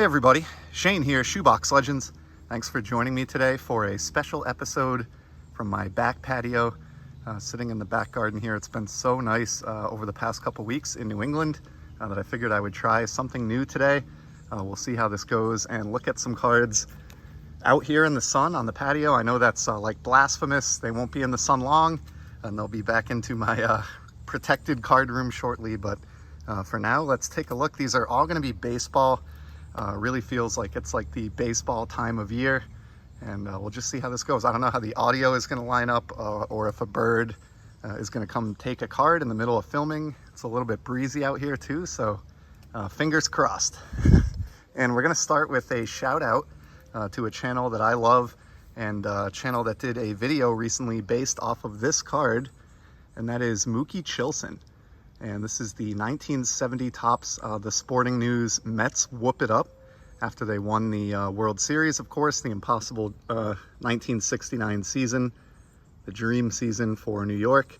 Hey everybody, Shane here, Shoebox Legends. Thanks for joining me today for a special episode from my back patio, sitting in the back garden here. It's been so nice over the past couple weeks in New England that I figured I would try something new today. We'll see how this goes and look at some cards out here in the sun on the patio. I know that's like blasphemous. They won't be in the sun long and they'll be back into my protected card room shortly, but for now, let's take a look. These are all going to be baseball. Really feels like it's like the baseball time of year, and we'll just see how this goes. I don't know how the audio is going to line up or if a bird is going to come take a card in the middle of filming. It's a little bit breezy out here too, so fingers crossed. And we're going to start with a shout out to a channel that I love, and a channel that did a video recently based off of this card, and that is Mookie Chillson. And this is the 1970 Topps, the Sporting News Mets whoop it up after they won the World Series, of course, the impossible 1969 season, the dream season for New York.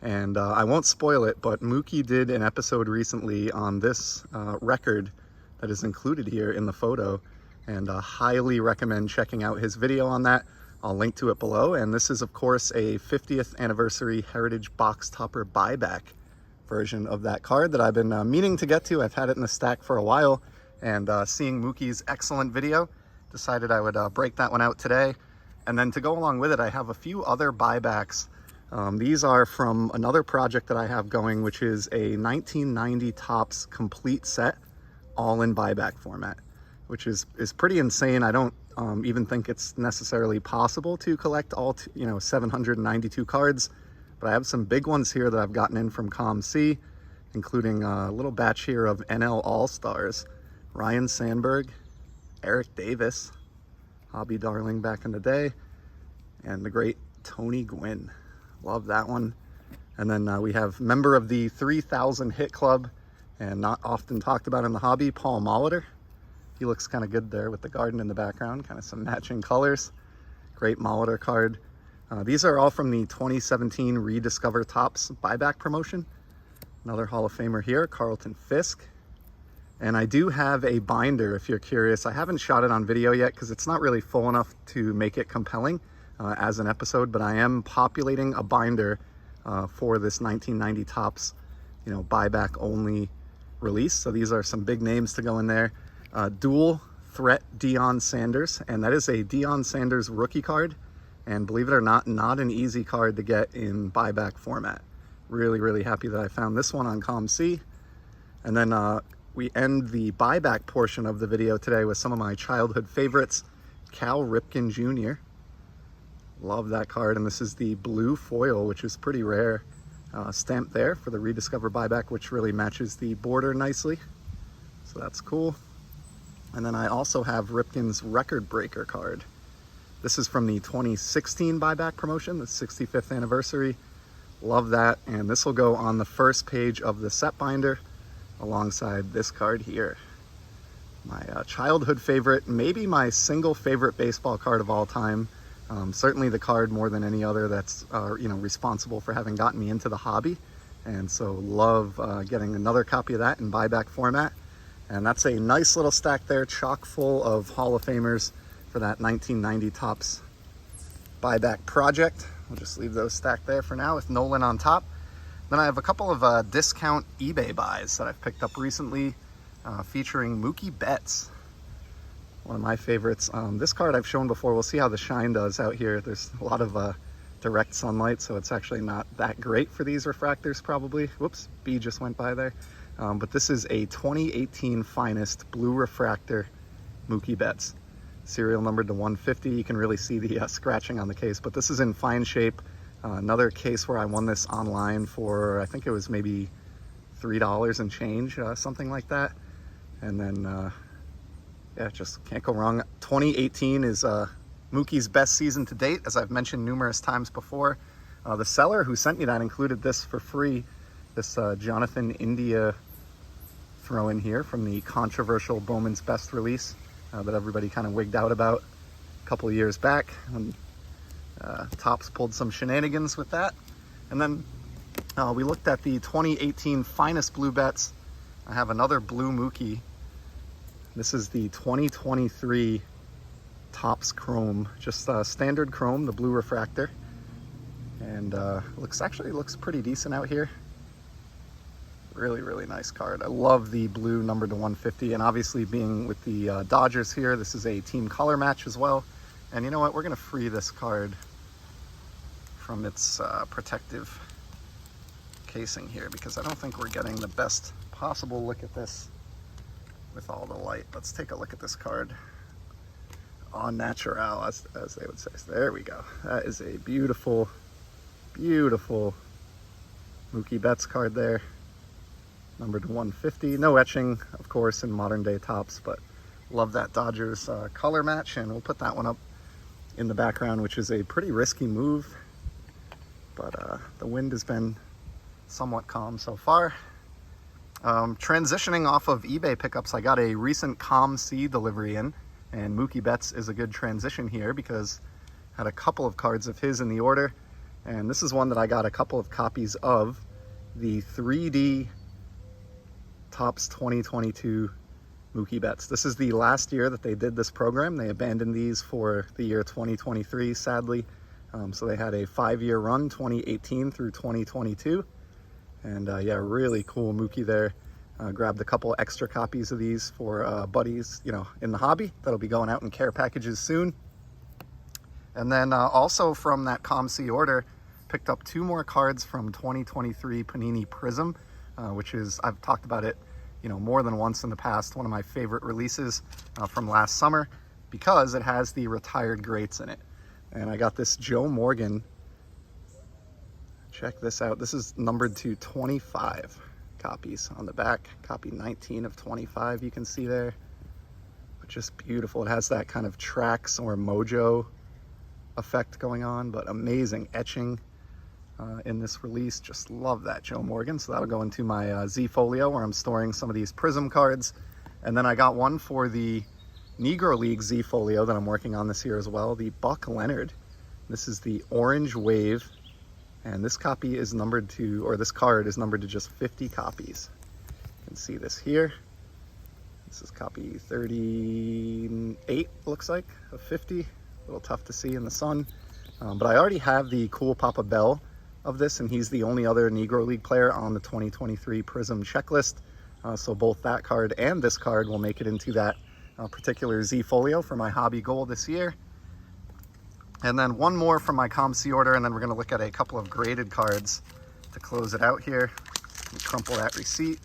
And I won't spoil it, but Mookie did an episode recently on this record that is included here in the photo, and highly recommend checking out his video on that. I'll link to it below. And this is, of course, a 50th anniversary Heritage Box Topper buyback version of that card that I've been meaning to get to. I've had it in the stack for a while, and seeing Mookie's excellent video, decided I would break that one out today. And then to go along with it, I have a few other buybacks. These are from another project that I have going, which is a 1990 Topps complete set, all in buyback format, which is pretty insane. I don't even think it's necessarily possible to collect all 792 cards. But I have some big ones here that I've gotten in from ComC, including a little batch here of NL All-Stars. Ryan Sandberg, Eric Davis, hobby darling back in the day, and the great Tony Gwynn. Love that one. And then we have member of the 3000 Hit Club, and not often talked about in the hobby, Paul Molitor. He looks kind of good there with the garden in the background, kind of some matching colors. Great Molitor card. These are all from the 2017 Rediscover Topps buyback promotion. Another Hall of Famer here, Carlton Fisk. And I do have a binder, if you're curious. I haven't shot it on video yet because it's not really full enough to make it compelling as an episode, but I am populating a binder for this 1990 Topps, buyback only release. So these are some big names to go in there. Dual Threat Deion Sanders, and that is a Deion Sanders rookie card. And believe it or not an easy card to get in buyback format. Really, really happy that I found this one on ComC. And then we end the buyback portion of the video today with some of my childhood favorites. Cal Ripken Jr. Love that card. And this is the blue foil, which is pretty rare. Stamp there for the Rediscover buyback, which really matches the border nicely. So that's cool. And then I also have Ripken's Record Breaker card. This is from the 2016 buyback promotion, the 65th anniversary. Love that. And this will go on the first page of the set binder alongside this card here. My childhood favorite, maybe my single favorite baseball card of all time. Certainly the card more than any other that's responsible for having gotten me into the hobby. And so love getting another copy of that in buyback format. And that's a nice little stack there, chock full of Hall of Famers for that 1990 Topps buyback project. We'll just leave those stacked there for now with Nolan on top. Then I have a couple of discount eBay buys that I've picked up recently, featuring Mookie Betts, one of my favorites. This card I've shown before. We'll see how the shine does out here. There's a lot of direct sunlight, so it's actually not that great for these refractors probably. Whoops, bee just went by there. But this is a 2018 Finest Blue Refractor Mookie Betts. Serial numbered to 150. You can really see the scratching on the case, but this is in fine shape. Another case where I won this online for, I think it was maybe $3 and change, something like that. And then, yeah, just can't go wrong. 2018 is Mookie's best season to date, as I've mentioned numerous times before. The seller who sent me that included this for free, this Jonathan India throw in here from the controversial Bowman's Best release that everybody kind of wigged out about a couple of years back when Topps pulled some shenanigans with that. And then we looked at the 2018 Finest Blue Bets. I have another blue Mookie This is the 2023 Topps Chrome, just standard chrome, the blue refractor. And looks pretty decent out here. Really, really nice card. I love the blue numbered to 150, and obviously being with the Dodgers here, this is a team color match as well. And you know what? We're going to free this card from its protective casing here, because I don't think we're getting the best possible look at this with all the light. Let's take a look at this card en natural, as they would say. So there we go. That is a beautiful, beautiful Mookie Betts card there. Numbered to 150. No etching, of course, in modern day Topps, but love that Dodgers color match, and we'll put that one up in the background, which is a pretty risky move, but the wind has been somewhat calm so far. Transitioning off of eBay pickups, I got a recent COM-C delivery in, and Mookie Betts is a good transition here because I had a couple of cards of his in the order, and this is one that I got a couple of copies of, the 3D Topps 2022 Mookie Betts. This is the last year that they did this program. They abandoned these for the year 2023, sadly. So they had a 5-year run, 2018 through 2022. And yeah, really cool Mookie there. Grabbed a couple extra copies of these for buddies, you know, in the hobby. That'll be going out in care packages soon. And then also from that COM-C order, picked up 2 more cards from 2023 Panini Prism, which is, I've talked about it, you know, more than once in the past, one of my favorite releases from last summer, because it has the retired greats in it. And I got this Joe Morgan. Check this out. This is numbered to 25 copies on the back. Copy 19 of 25, you can see there. But just beautiful. It has that kind of tracks or mojo effect going on, but amazing etching in this release. Just love that Joe Morgan. So that'll go into my Z folio where I'm storing some of these Prism cards. And then I got one for the Negro League Z folio that I'm working on this year as well, the Buck Leonard. This is the Orange Wave, and this copy is numbered to, or this card is numbered to just 50 copies. You can see this here. This is copy 38, looks like, of 50. A little tough to see in the sun. But I already have the cool Papa Bell of this, and he's the only other Negro League player on the 2023 Prism checklist. So both that card and this card will make it into that particular Z folio for my hobby goal this year. And then one more from my COM-C order, and then we're going to look at a couple of graded cards to close it out here. Crumple that receipt.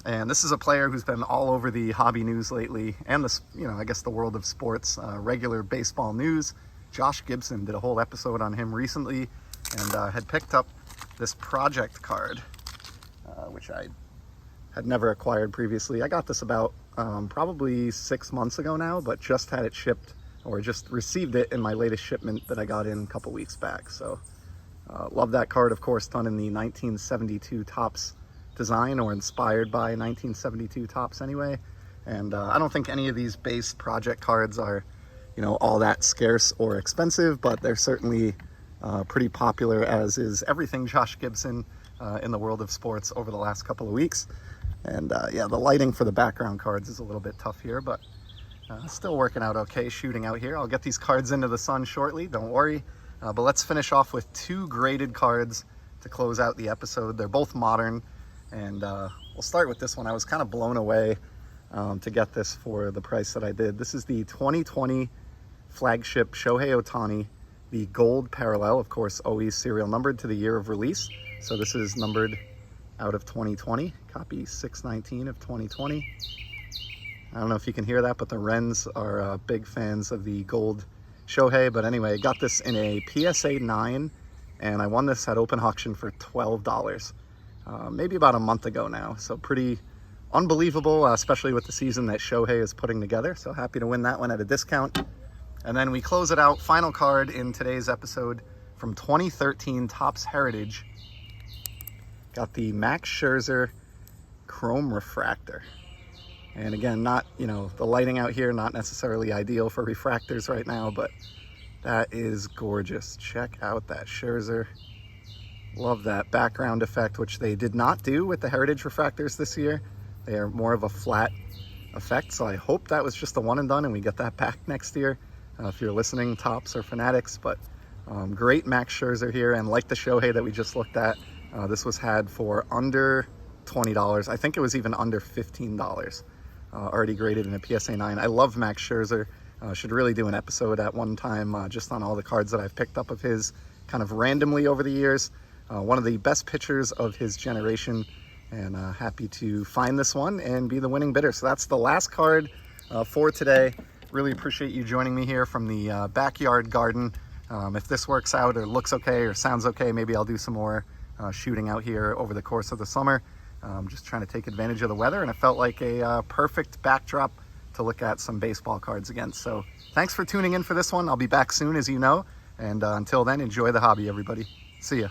And this is a player who's been all over the hobby news lately, and the, you know, I guess the world of sports, regular baseball news. Josh Gibson, did a whole episode on him recently, and had picked up this project card, which I had never acquired previously. I got this about probably 6 months ago now, but just had it shipped, or just received it in my latest shipment that I got in a couple weeks back. So love that card, of course, done in the 1972 Topps design, or inspired by 1972 Topps anyway. And I don't think any of these base project cards are, you know, all that scarce or expensive, but they're certainly pretty popular, as is everything Josh Gibson in the world of sports over the last couple of weeks. And yeah, the lighting for the background cards is a little bit tough here, but still working out okay shooting out here. I'll get these cards into the sun shortly, don't worry. But let's finish off with 2 graded cards to close out the episode. They're both modern, and we'll start with this one. I was kind of blown away to get this for the price that I did. This is the 2020 flagship Shohei Ohtani, the gold parallel, of course, always serial numbered to the year of release. So this is numbered out of 2020, copy 619 of 2020. I don't know if you can hear that, but the Wrens are big fans of the gold Shohei. But anyway, I got this in a PSA 9, and I won this at open auction for $12, maybe about a month ago now. So pretty unbelievable, especially with the season that Shohei is putting together. So happy to win that one at a discount. And then we close it out, final card in today's episode from 2013 Topps Heritage. Got the Max Scherzer Chrome Refractor. And again, not, you know, the lighting out here, not necessarily ideal for refractors right now, but that is gorgeous. Check out that Scherzer. Love that background effect, which they did not do with the Heritage refractors this year. They are more of a flat effect. So I hope that was just a one and done and we get that back next year. If you're listening, Tops or Fanatics, but great Max Scherzer here. And like the Shohei that we just looked at, this was had for under $20. I think it was even under $15. Already graded in a PSA 9. I love Max Scherzer. Should really do an episode at one time just on all the cards that I've picked up of his kind of randomly over the years. One of the best pitchers of his generation, and happy to find this one and be the winning bidder. So that's the last card for today. Really appreciate you joining me here from the backyard garden. If this works out or looks okay or sounds okay, maybe I'll do some more shooting out here over the course of the summer. Just trying to take advantage of the weather, and it felt like a perfect backdrop to look at some baseball cards against. So thanks for tuning in for this one. I'll be back soon, as you know, and until then, enjoy the hobby, everybody. See ya.